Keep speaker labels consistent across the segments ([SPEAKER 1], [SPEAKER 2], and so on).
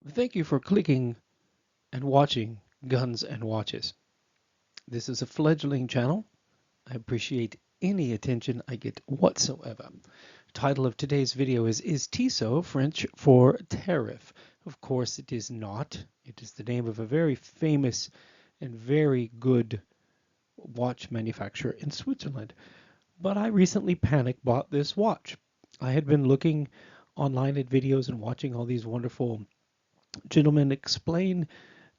[SPEAKER 1] Thank you for clicking and watching Guns and Watches. This is a fledgling channel. I appreciate any attention I get whatsoever. Title of today's video is Tissot French for tariff? Of course it is not. It is the name of a very famous and very good watch manufacturer in Switzerland. But I recently panic bought this watch. I had been looking online at videos and watching all these wonderful gentlemen explain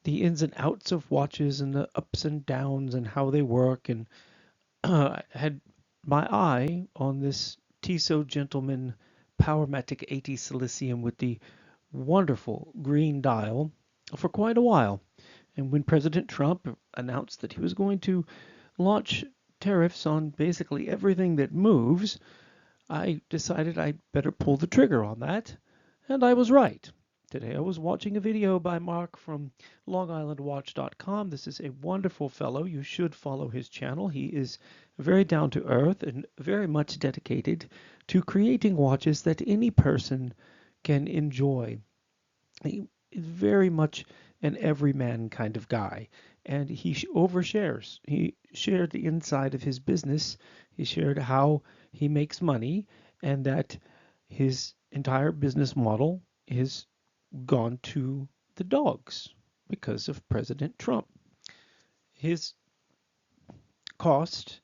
[SPEAKER 1] the ins and outs of watches and the ups and downs and how they work. And I had my eye on this Tissot Gentleman Powermatic 80 Silicium with the wonderful green dial for quite a while. And when President Trump announced that he was going to launch tariffs on basically everything that moves, I decided I'd better pull the trigger on that. And I was right. Today I was watching a video by Mark from LongIslandWatch.com. This is a wonderful fellow. You should follow his channel. He is very down to earth and very much dedicated to creating watches that any person can enjoy. He is very much an everyman kind of guy, and he overshares. He shared the inside of his business. He shared how he makes money, and that his entire business model is gone to the dogs because of President Trump. His cost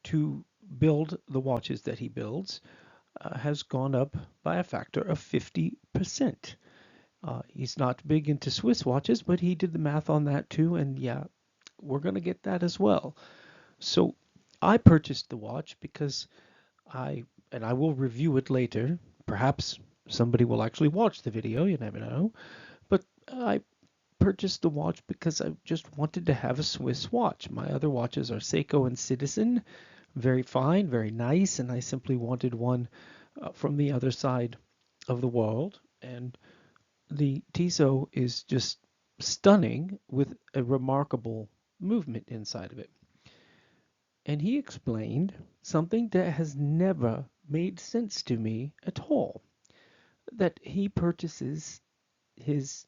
[SPEAKER 1] to build the watches that he builds has gone up by a factor of 50%. He's not big into Swiss watches, but he did the math on that too, and yeah, we're going to get that as well. So I purchased the watch because and I will review it later. Perhaps somebody will actually watch the video, you never know. But I purchased the watch because I just wanted to have a Swiss watch. My other watches are Seiko and Citizen, very fine, very nice, and I simply wanted one from the other side of the world. And the Tissot is just stunning with a remarkable movement inside of it. And he explained something that has never made sense to me at all, that he purchases his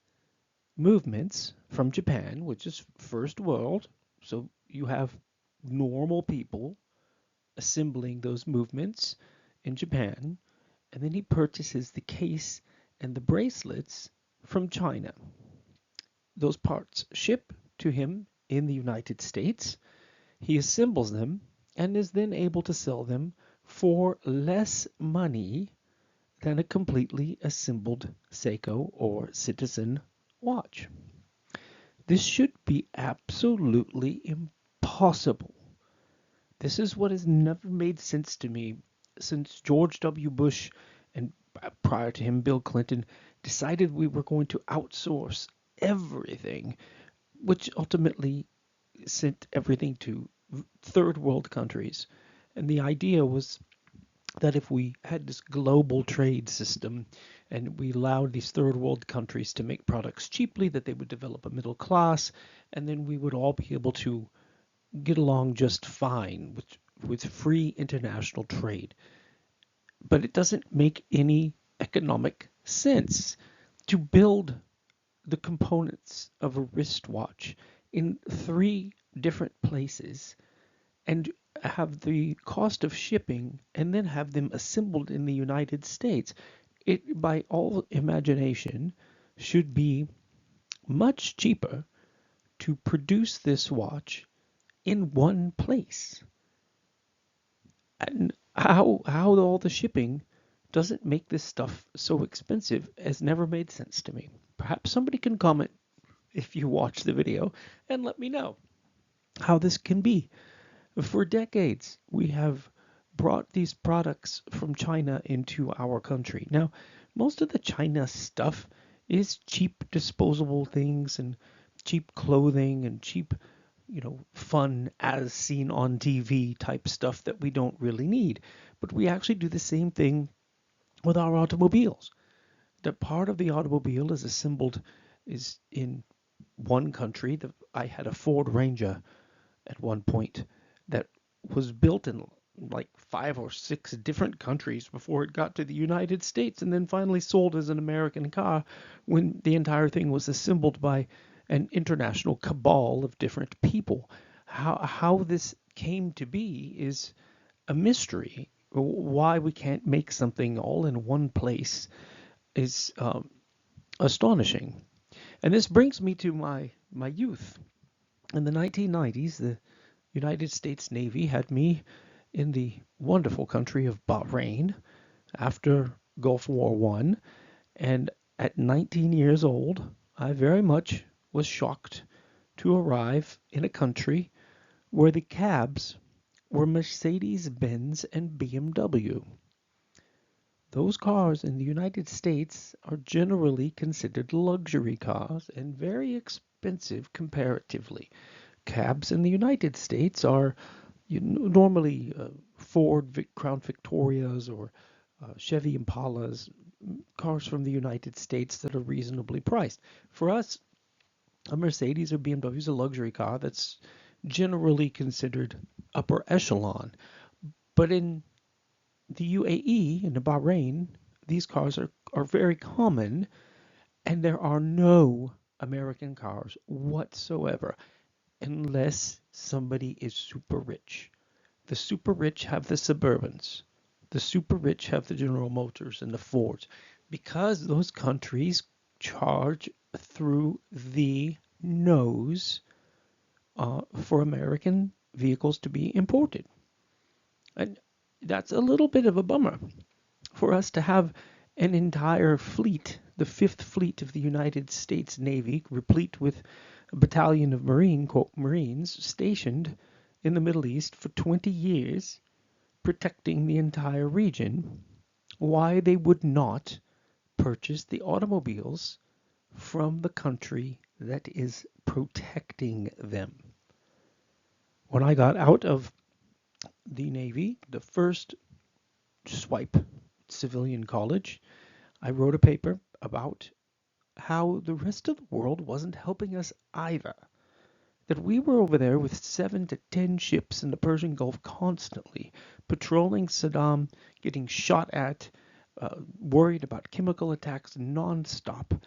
[SPEAKER 1] movements from Japan, which is first world. So you have normal people assembling those movements in Japan, and then he purchases the case and the bracelets from China. Those parts ship to him in the United States. He assembles them and is then able to sell them for less money than a completely assembled Seiko or Citizen watch. This should be absolutely impossible. This is what has never made sense to me since George W. Bush and prior to him, Bill Clinton, decided we were going to outsource everything, which ultimately sent everything to third world countries. And the idea was that if we had this global trade system and we allowed these third world countries to make products cheaply, that they would develop a middle class, and then we would all be able to get along just fine with free international trade. But it doesn't make any economic sense to build the components of a wristwatch in three different places and have the cost of shipping and then have them assembled in the United States. It, by all imagination, should be much cheaper to produce this watch in one place. And how all the shipping doesn't make this stuff so expensive has never made sense to me. Perhaps somebody can comment if you watch the video and let me know how this can be. For decades, we have brought these products from China into our country. Now, most of the China stuff is cheap disposable things and cheap clothing and cheap, fun as seen on TV type stuff that we don't really need. But we actually do the same thing with our automobiles. The part of the automobile is assembled is in one country. I had a Ford Ranger at one point that was built in like 5 or 6 different countries before it got to the United States, and then finally sold as an American car when the entire thing was assembled by an international cabal of different people. How this came to be is a mystery. Why we can't make something all in one place is astonishing. And this brings me to my youth. In the 1990s, the United States Navy had me in the wonderful country of Bahrain after Gulf War One, and at 19 years old, I very much was shocked to arrive in a country where the cabs were Mercedes-Benz and BMW. Those cars in the United States are generally considered luxury cars and very expensive comparatively. Cabs in the United States are normally Ford Crown Victorias or Chevy Impalas, cars from the United States that are reasonably priced. For us, a Mercedes or BMW is a luxury car that's generally considered upper echelon. But in the UAE, in the Bahrain, these cars are very common, and there are no American cars whatsoever unless somebody is super rich. The super rich have the Suburbans. The super rich have the General Motors and the Fords because those countries charge through the nose for American vehicles to be imported. And that's a little bit of a bummer for us to have an entire fleet, the Fifth Fleet of the United States Navy, replete with a battalion of Marines stationed in the Middle East for 20 years, protecting the entire region, why they would not purchase the automobiles from the country that is protecting them. When I got out of the Navy, the first swipe civilian college, I wrote a paper about how the rest of the world wasn't helping us either. That we were over there with 7 to 10 ships in the Persian Gulf constantly, patrolling Saddam, getting shot at, worried about chemical attacks nonstop.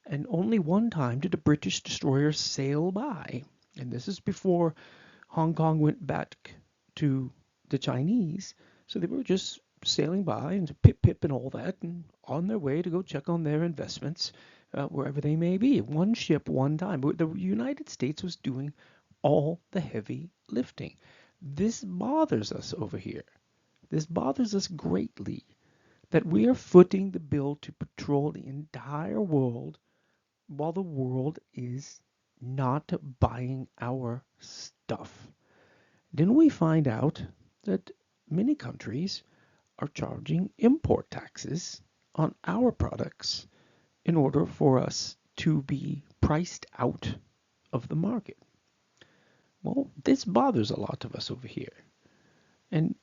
[SPEAKER 1] And only one time did a British destroyer sail by. And this is before Hong Kong went back to the Chinese. So they were just sailing by and pip pip and all that, and on their way to go check on their investments wherever they may be. One ship, one time. But the United States was doing all the heavy lifting. This bothers us over here. This bothers us greatly that we are footing the bill to patrol the entire world while the world is not buying our stuff. Didn't we find out that many countries are charging import taxes on our products in order for us to be priced out of the market? Well, this bothers a lot of us over here. And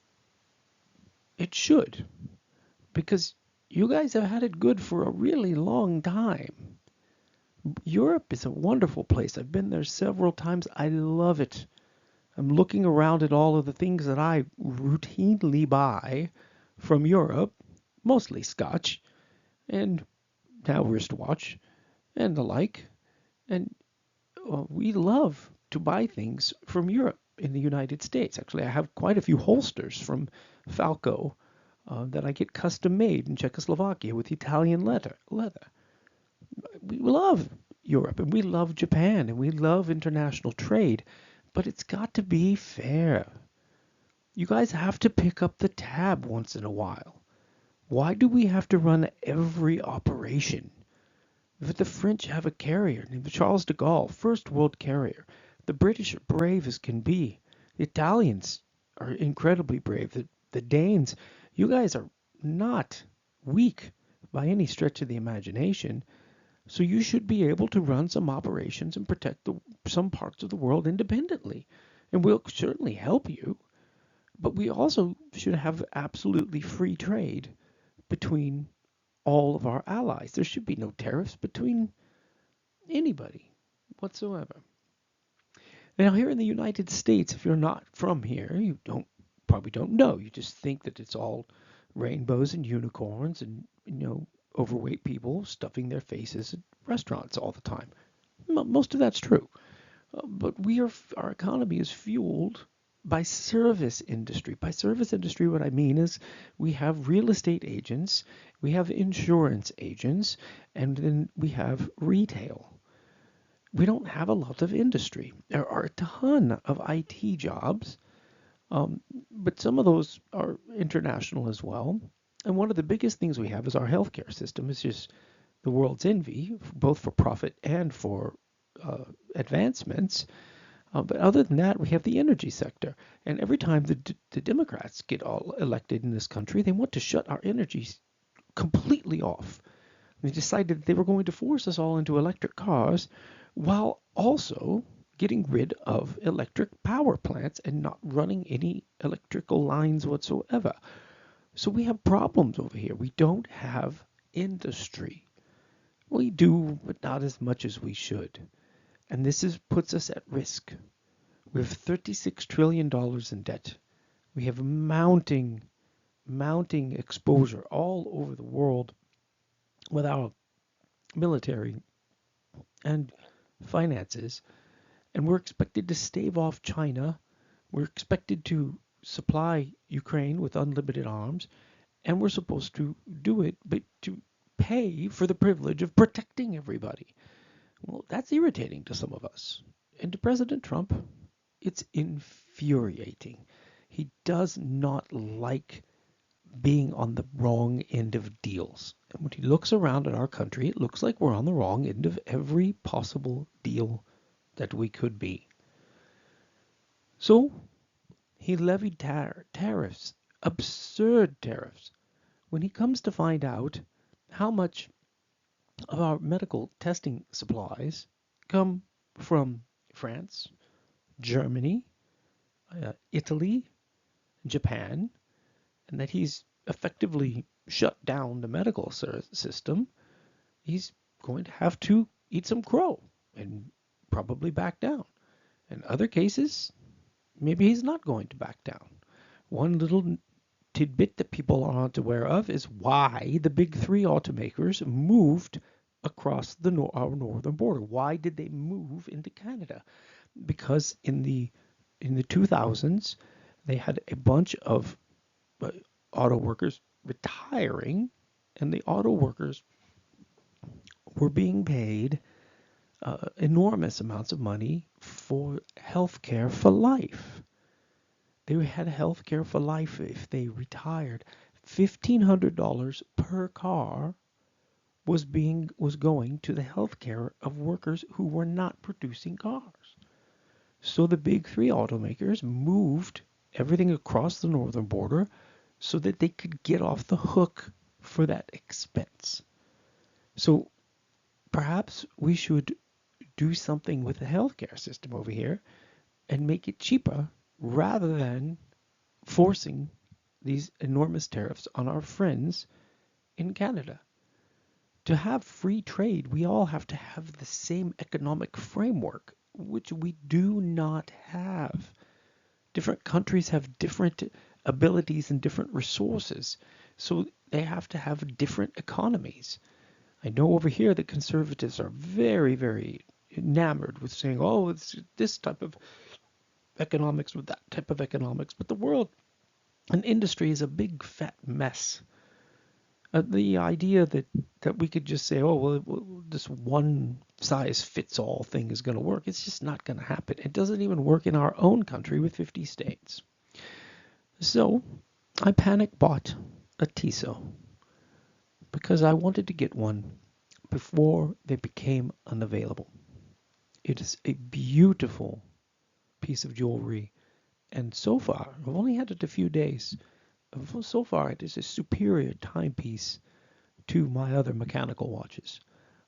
[SPEAKER 1] it should, because you guys have had it good for a really long time. Europe is a wonderful place. I've been there several times. I love it. I'm looking around at all of the things that I routinely buy from Europe, mostly Scotch, and now wristwatch, and the like. And we love to buy things from Europe in the United States. Actually, I have quite a few holsters from Falco that I get custom made in Czechoslovakia with Italian leather. We love Europe, and we love Japan, and we love international trade, but it's got to be fair. You guys have to pick up the tab once in a while. Why do we have to run every operation? If the French have a carrier, named Charles de Gaulle, first world carrier. The British are brave as can be. The Italians are incredibly brave. The Danes, you guys are not weak by any stretch of the imagination. So you should be able to run some operations and protect some parts of the world independently. And we'll certainly help you. But we also should have absolutely free trade between all of our allies. There should be no tariffs between anybody whatsoever. Now, here in the United States, if you're not from here, you don't probably don't know. You just think that it's all rainbows and unicorns and, overweight people stuffing their faces at restaurants all the time. Most of that's true. But our economy is fueled by service industry. By service industry, what I mean is we have real estate agents, we have insurance agents, and then we have retail. We don't have a lot of industry. There are a ton of IT jobs, but some of those are international as well. And one of the biggest things we have is our healthcare system. It's just the world's envy, both for profit and for advancements. But other than that, we have the energy sector. And every time the Democrats get all elected in this country, they want to shut our energy completely off. They decided that they were going to force us all into electric cars while also getting rid of electric power plants and not running any electrical lines whatsoever. So we have problems over here. We don't have industry. We do, but not as much as we should. And puts us at risk. We have $36 trillion in debt. We have mounting exposure all over the world with our military and finances. And we're expected to stave off China. We're expected to supply Ukraine with unlimited arms. And we're supposed to do it, but to pay for the privilege of protecting everybody. Well, that's irritating to some of us. And to President Trump, it's infuriating. He does not like being on the wrong end of deals. And when he looks around at our country, it looks like we're on the wrong end of every possible deal that we could be. So he levied tariffs, absurd tariffs. When he comes to find out how much of our medical testing supplies come from France, Germany, Italy, Japan, and that he's effectively shut down the medical system, he's going to have to eat some crow and probably back down. In other cases, maybe he's not going to back down. One little tidbit that people aren't aware of is why the big three automakers moved across our northern border. Why did they move into Canada? Because in the 2000s, they had a bunch of auto workers retiring, and the auto workers were being paid enormous amounts of money for health care for life. They had health care for life if they retired. $1,500 per car was going to the health care of workers who were not producing cars. So the big three automakers moved everything across the northern border so that they could get off the hook for that expense. So perhaps we should do something with the healthcare system over here and make it cheaper rather than forcing these enormous tariffs on our friends in Canada. To have free trade, we all have to have the same economic framework, which we do not have. Different countries have different abilities and different resources, so they have to have different economies. I know over here the conservatives are very, very enamored with saying, oh, it's this type of economics with that type of economics, but the world and industry is a big fat mess. The idea that we could just say, oh, well, this one size fits all thing is going to work, it's just not going to happen. It doesn't even work in our own country with 50 states. So I panic bought a Tissot because I wanted to get one before they became unavailable. It is a beautiful piece of jewelry, and so far, I've only had it a few days. So far, it is a superior timepiece to my other mechanical watches.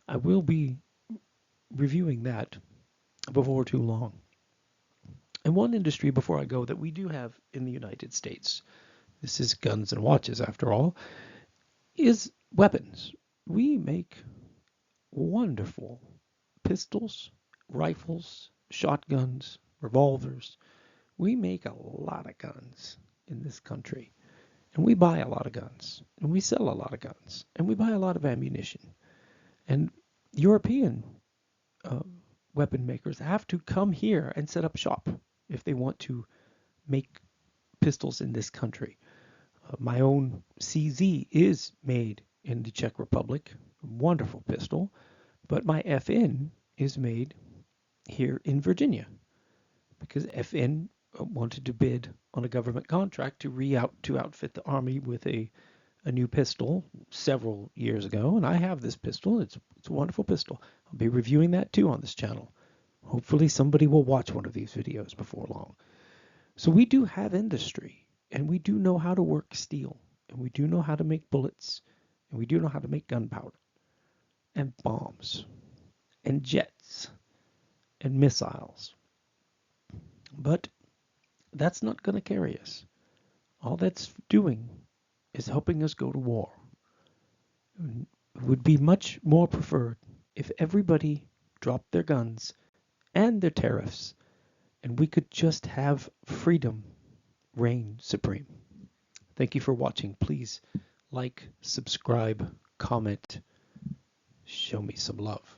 [SPEAKER 1] I will be reviewing that before too long. And one industry before I go that we do have in the United States, this is guns and watches after all, is weapons. We make wonderful pistols, rifles, shotguns, revolvers. We make a lot of guns. in this country. And we buy a lot of guns, and we sell a lot of guns, and we buy a lot of ammunition. And European uh, weapon makers have to come here and set up shop if they want to make pistols in this country. My own CZ is made in the Czech Republic, a wonderful pistol, but my FN is made here in Virginia because FN wanted to bid on a government contract to outfit the Army with a new pistol several years ago, and I have this pistol. It's a wonderful pistol. I'll be reviewing that too on this channel. Hopefully somebody will watch one of these videos before long. So we do have industry, and we do know how to work steel, and we do know how to make bullets, and we do know how to make gunpowder, and bombs, and jets, and missiles. But that's not going to carry us. All that's doing is helping us go to war. It would be much more preferred if everybody dropped their guns and their tariffs, and we could just have freedom reign supreme. Thank you for watching. Please like, subscribe, comment, show me some love.